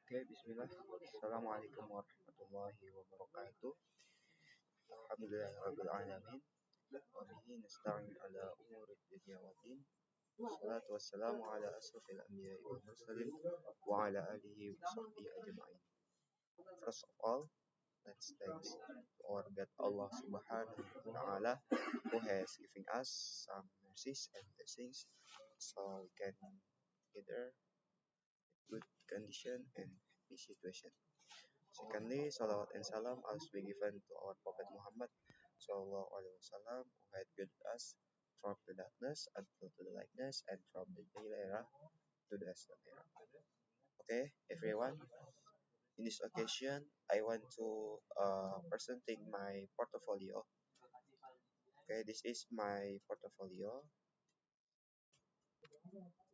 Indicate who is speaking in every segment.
Speaker 1: Oke, bismillah. Assalamualaikum warahmatullahi wabarakatuh. Alhamdulillahirabbil alamin. Wa bihi nasta'in ala umuri dunya waddin. Wassalatu wassalamu ala asrofil anbiya'i wal mursalin wa ala alihi wa sahbihi ajma'in. First of all, let's thank our God Allah Subhanahu wa Ta'ala who has given us some mercies and blessings so we can gather good condition and happy situation. Secondly, salawat and salam also be given to our Prophet Muhammad Sallallahu Alaihi Wasallam who had guided us from the darkness until to the lightness and from the pale era to the Islam era. Okay, everyone. In this occasion, I want to presenting my portfolio. Okay, this is my portfolio.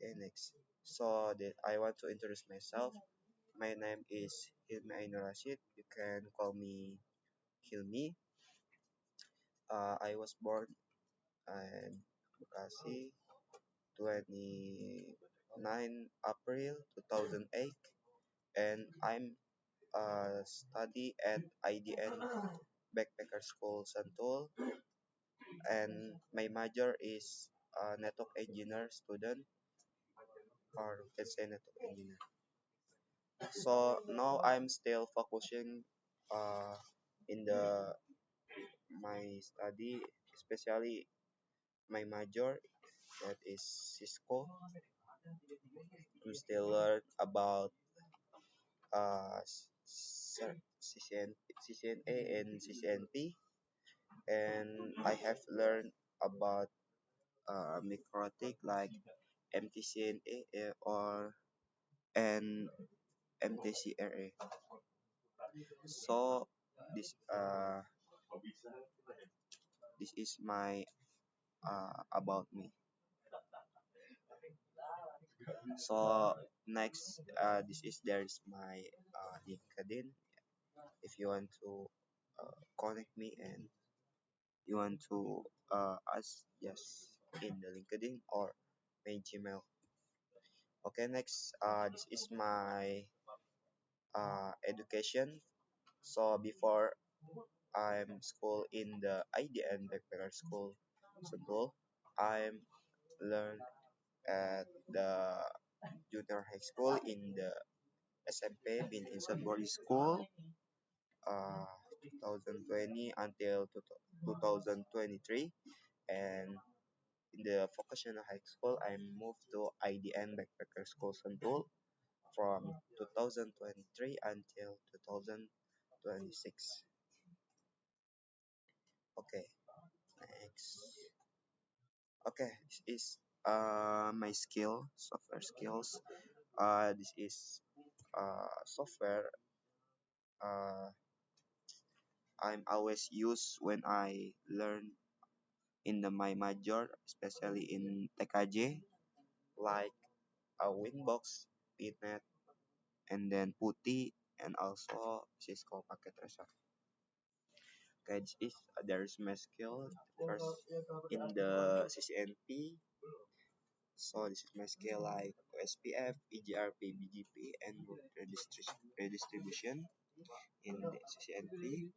Speaker 1: Okay, next. So that I want to introduce myself. My name is Hilmi Ainur Rashid. You can call me Hilmi. I was born in Bekasi 29 April 2008 and I'm study at IDN Backpacker School Sentul and my major is network engineer student or we can say network engineer. So now I'm still focusing uh, in the my study, especially my major that is Cisco. We still learn about CCNA and CCNP, and I have learned about Microtik like MTCNA or and MTCRA. So this uh, this is my about me. So next, this is there's my LinkedIn. If you want to connect me and you want to ask yes in the LinkedIn or my Gmail. Okay, next, this is my education. So before I'm school in the IDN Backpacker School, Sentul, I'm learn at the junior high school in the SMP, been in Boarding School, 2020 until 2023, and in the vocational high school, I moved to IDN Backpacker School Sentul from 2023 until 2026. Okay, next. Okay, this is my skill, software skills. This is software I'm always use when I learn in my major, especially in TKJ, like a Winbox, Pinet, and then Putih, and also Cisco Packet Tracer. Okay, this is there's my skill first in the CCNP. So this is my skill like OSPF, EGRP, BGP, and redistribution in the CCNP.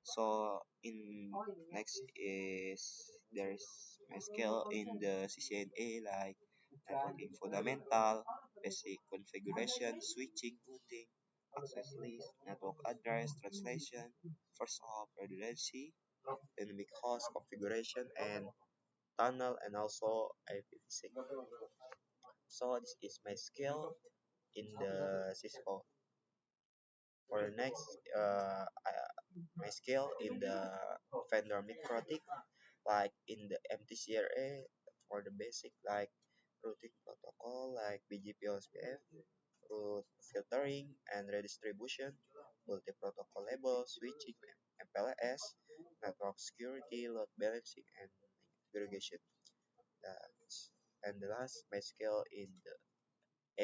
Speaker 1: So in next is there is my skill in the CCNA like networking fundamental, basic configuration, switching, routing, access list, network address, translation, first hop, redundancy, dynamic host configuration, and tunnel, and also IPv6. So this is my skill in the Cisco. For next, my skill in the vendor Microtik, like in the MTCRA for the basic like routing protocol like BGP OSPF, route filtering and redistribution, multi-protocol label, switching, MPLS, network security, load balancing, and aggregation. That's, and the last, my skill in the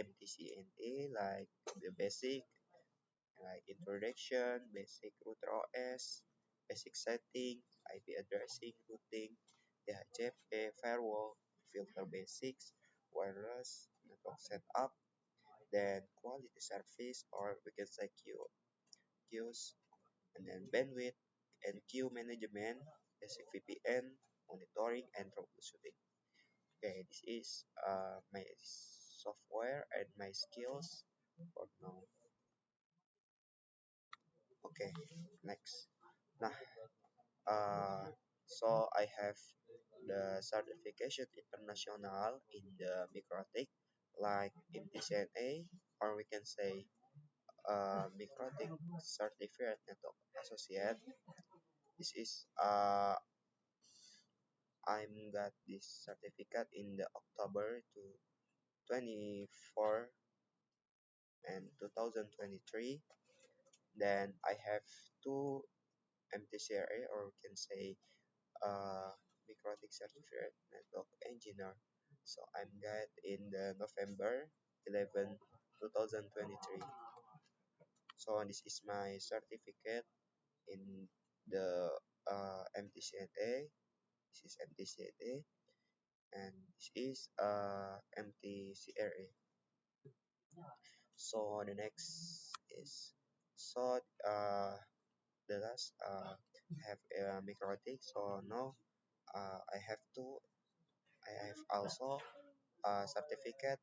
Speaker 1: MTCNA like the basic like introduction, basic router OS, basic setting, IP addressing, routing, DHCP, firewall, filter basics, wireless, network setup, then quality service, or we can say queues, and then bandwidth and queue management, basic VPN, monitoring, and troubleshooting. Okay, this is my software and my skills for now. Okay, next. Nah, so I have the certification international in the Microtik, like MTCNA, or we can say Microtik Certificate Network Associate. This is I'm got this certificate in the October to 24 and 2023. Then I have two MTCRA, or we can say Microtik Certificate Network Engineer. So I'm got in the November 11, 2023. So this is my certificate in the MTCNA. This is MTCNA, and this is MTCRA. So the next is so the last have a Microtik. So now I have two. I have also a certificate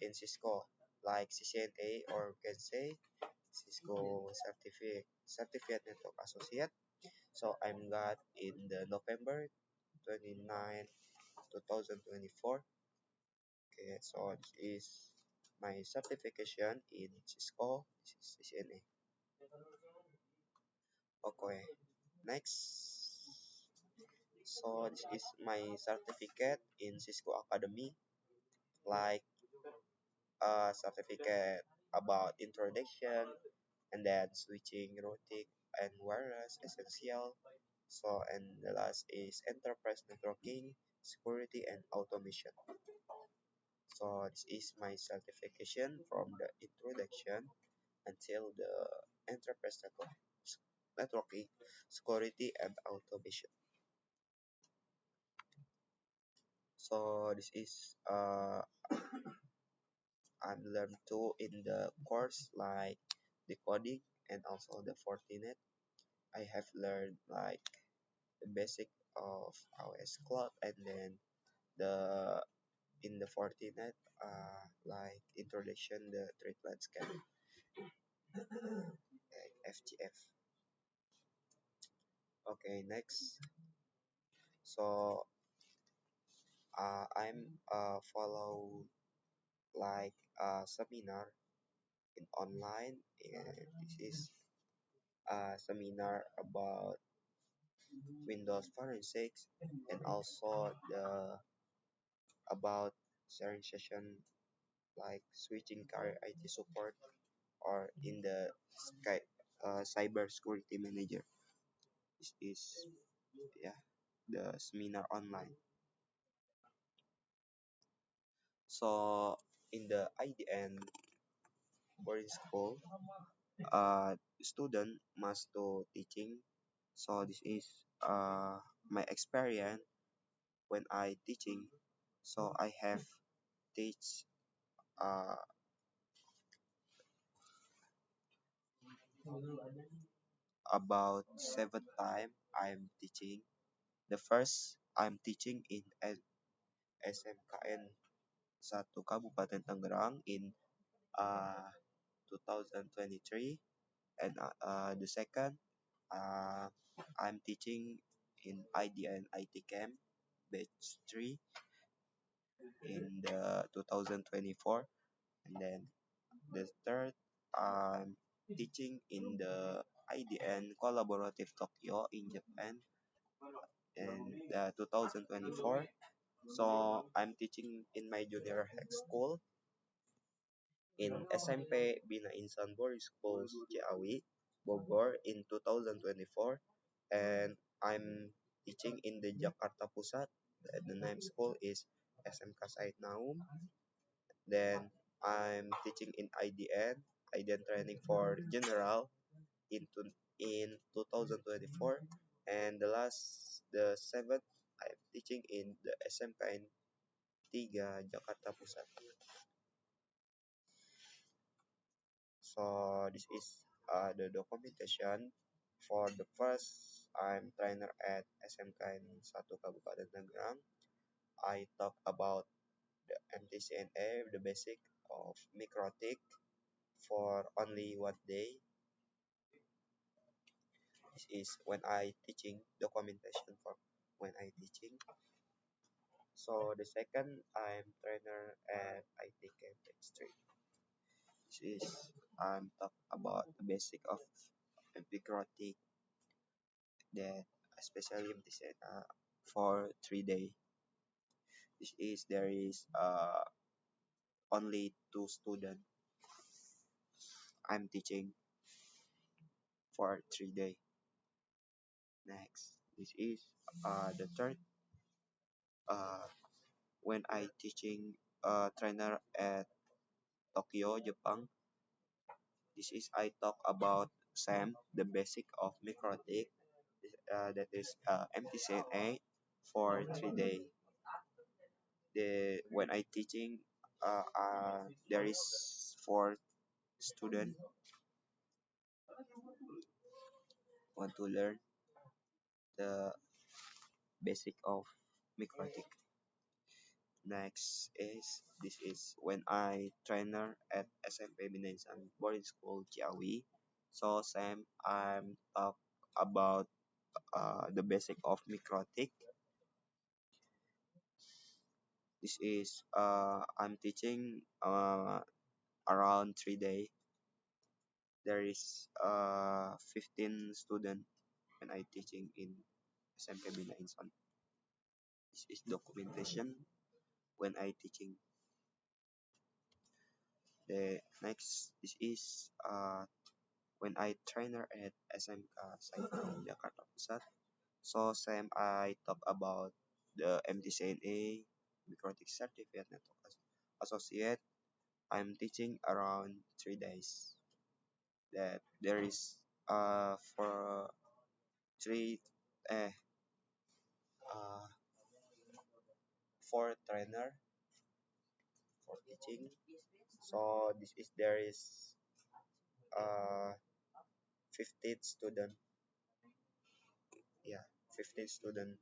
Speaker 1: in Cisco, like CCNA, or we can say Cisco Certificate Network Associate. So I'm got in the November 29, 2024. Okay, so this is my certification in Cisco. This is CCNA. Okay, next. So this is my certificate in Cisco Academy, like a certificate about introduction, and then switching, routing, and wireless essential. So, and the last is enterprise networking, security, and automation. So this is my certification from the introduction until the enterprise networking, security, and automation. So this is I'm learned too in the course like decoding and also the Fortinet. I have learned like the basic of OS cloud, and then the in the Fortinet like introduction the triplet scan like FGF. Okay, next. So I'm follow like a seminar in online, and this is a seminar about Windows forensics, and also the about sharing session like switching career IT support, or in the sky cyber security manager. This is yeah the seminar online. So in the IDN boarding school, student must do teaching. So this is my experience when I teaching. So I have teach uh, about 7 time I'm teaching. The first I'm teaching in SMKN 1 Kabupaten Tangerang in uh, 2023, and the second uh, I'm teaching in IDN IT Camp batch 3 in the 2024, and then the third I'm teaching in the IDN Collaborative Tokyo in Japan in the 2024. So I'm teaching in my junior high school in SMP Bina Insan Boarding Schools Ciawi, Bogor in 2024, and I'm teaching in the Jakarta Pusat. The name school is SMK Said Naum. Then I'm teaching in IDN Training for General in 2024, and the seventh I'm teaching in the SMKN 3 Jakarta Pusat. So this is the documentation for the first. I'm trainer at SMK in Satu Kabupaten Tangerang. I talk about the MTCNA, the basic of Mikrotik for only 1 day. This is when I teaching documentation for when I teaching. So the second, I'm trainer at IT Camp X3. This is I'm talk about the basic of Mikrotik that especially for 3 day. This is there is only two student I'm teaching for 3 day. Next, this is the third uh, when I teaching trainer at Tokyo, Japan. This is I talk about SAM, the basic of Mikrotik. That is MTCNA for 3 day. The when I teaching, there is four student want to learn the basic of Mikrotik. Next is this is when I trainer at SMP Binensan Boarding School Ciawi. So Sam, I'm talk about the basic of Mikrotik. This is I'm teaching around 3 day. There is 15 student when I teaching in SMP Binensan. This is documentation when I teaching. The next this is when I trainer at SMK Saikang Jakarta Pusat. So same I talk about the MTCNA Microtic Certificate Network Associate. I'm teaching around 3 days. That there is for three eh uh four trainer for teaching. So this is there is uh 15 student. Yeah, 15 student.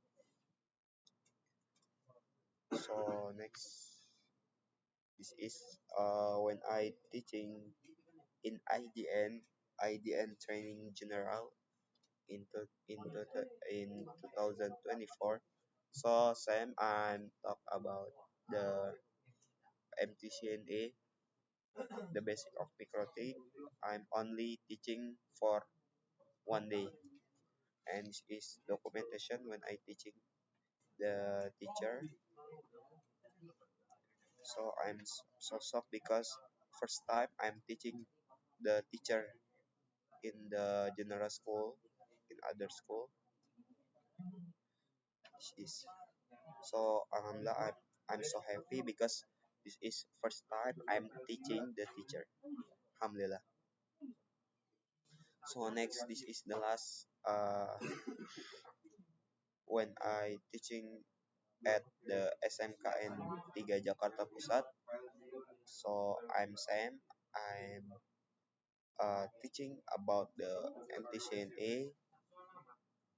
Speaker 1: So next this is when I teaching in IDN training general in 2024. So same I'm talk about the MTCNA, the basic of Mikrotik. I'm only teaching for 1 day, and this is documentation when I teaching the teacher. So I'm so shocked because first time I'm teaching the teacher in the general school in other school. This is so alhamdulillah I'm so happy because this is first time I'm teaching the teacher. Alhamdulillah. So next this is the last when I teaching at the SMKN 3 Jakarta Pusat. So I'm Sam. I'm teaching about the MTCNA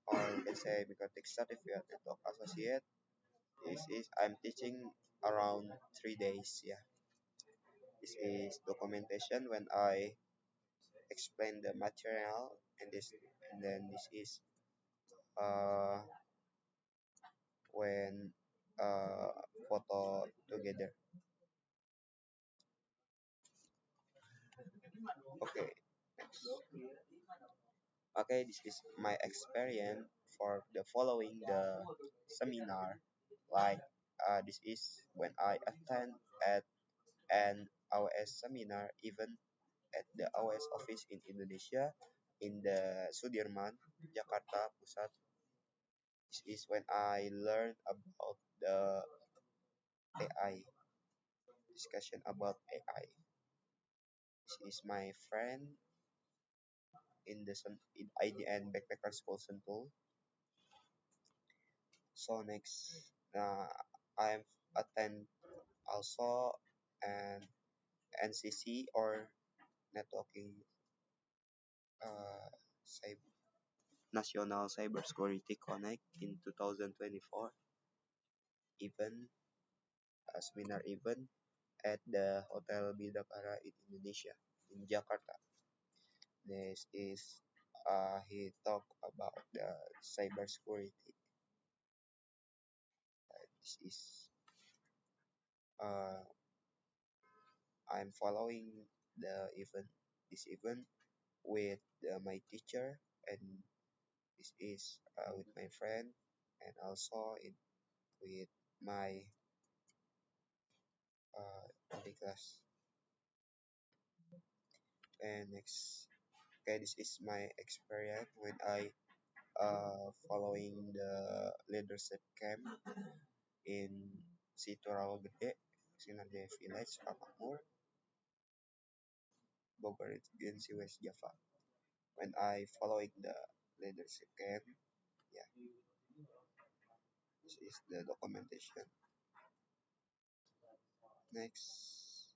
Speaker 1: or let's say Microtic Certificate Network Associate. This is I'm teaching around 3 days. Yeah, this is documentation when I explain the material, and then this is uh when uh photo together. Okay, okay. This is my experience for the following the seminar. Like this is when I attend at an AWS seminar, even at the AWS office in Indonesia, in the Sudirman, Jakarta Pusat. This is when I learned about the AI, discussion about AI. This is my friend in the in IDN Backpacker School Sentul. So next, I attend also an NCC or networking uh, cyber, National Cybersecurity Connect in 2024 event, a seminar event at the Hotel Bidakara in Indonesia, in Jakarta. This is he talked about the cybersecurity. This is uh, I'm following the event, this event with my teacher, and this is with my friend, and also with my adik class. And next, okay, this is my experience when I following the leadership camp in Situ Rawagede, Sinarjaya Village, Pamakmur, Bogor Regency, West Java. When I following the leadership camp, yeah, this is the documentation. Next,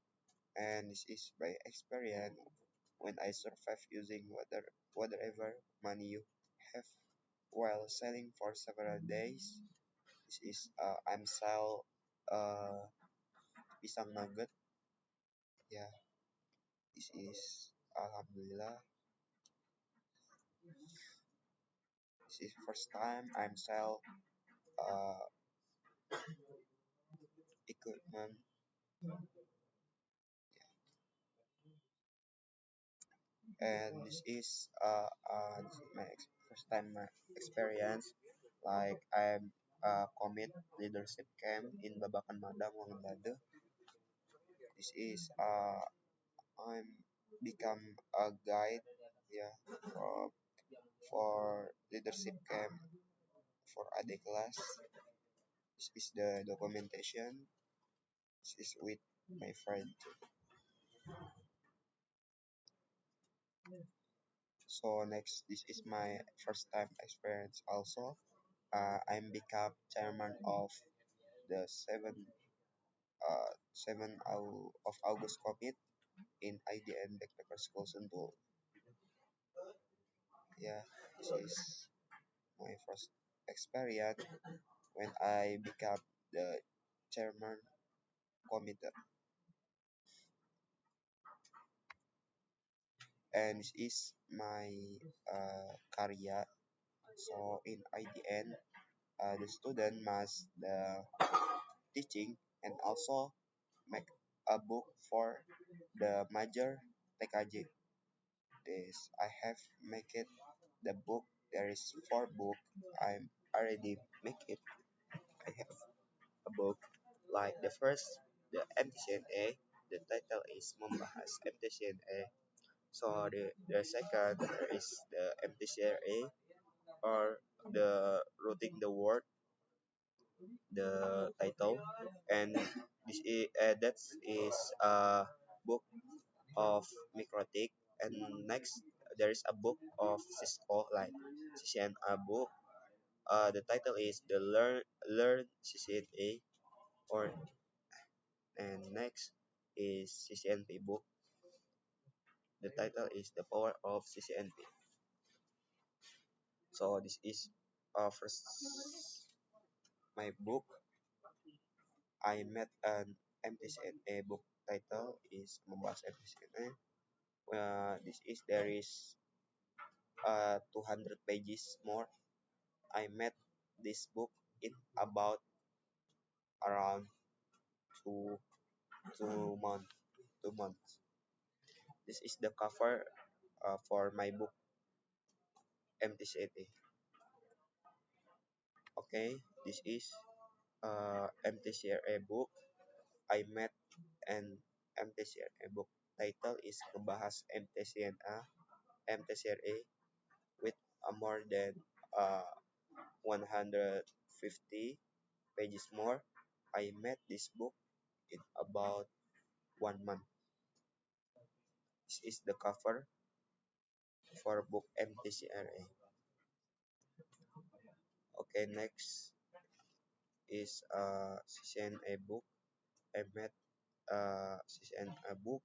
Speaker 1: and this is by experience when I survive using whatever money you have while selling for several days. This is I'm sell uh, pisang nugget. Yeah, this is alhamdulillah. This is first time I'm sell uh, equipment, and this is my first time my experience. Like I'm commit leadership camp in Babakan Madang, Wangan. This is I'm become a guide, yeah, for leadership camp for adik class. This is the documentation. This is with my friend. So next, this is my first time experience also. I'm become chairman of the 7 of August commit in IDN Backpacker School Sentul. Yeah, this is my first experience when I become the chairman committee, and this is my career. So in IDN, the student must the teaching and also make a book for the major TKJ. This I have make it the book. There is 4 book. I'm already make it. I have a book like the first, the MTCNA. The title is membahas MTCNA. So the second there is the MTCRA or the routing the word, the title, and that is a book of Microtik, and next there is a book of Cisco like CCNA book. The title is the Learn CCNA, or and next is CCNP book. The title is the Power of CCNP. So this is first my book. I met an MTCNA book title is membahas MTCNA. This is there is 200 pages more. I met this book in about around two 2 months. 2 months. This is the cover for my book MTCNA. Okay, this is MTCRA book. I met an MTCRA book. Title is ngebahas MTCNA, MTCRA with more than uh, 150 pages more. I met this book in about 1 month. This is the cover for book MTCRA. Okay, next is CCNA book. I met CCNA book.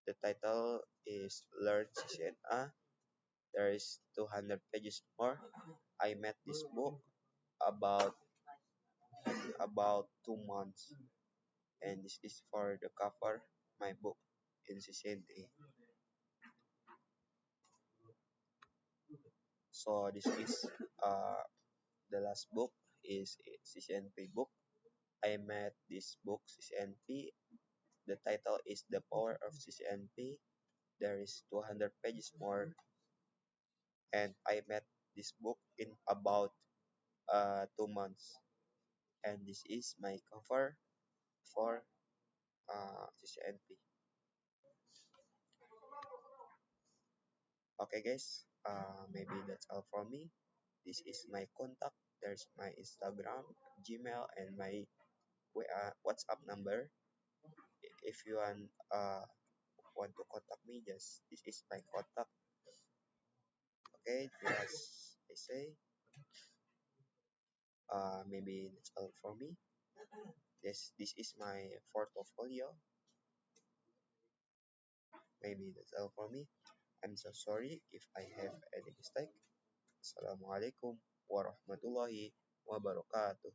Speaker 1: The title is Learn CCNA. There is 200 pages more. I met this book about 2 months, and this is for the cover my book in CCNA. So this is the last book is a CCNP book. I met this book CCNP. The title is The Power of CCNP. There is 200 pages more, and I met this book in about 2 months. And this is my cover for CCNP. Okay, guys. Maybe that's all from me. This is my contact. There's my Instagram, Gmail, and my WhatsApp number. If you want to contact me, just this is my contact. Okay, as I say, maybe that's all for me. This is my portfolio. Maybe that's all for me. I'm so sorry if I have any mistake. Assalamualaikum warahmatullahi wabarakatuh.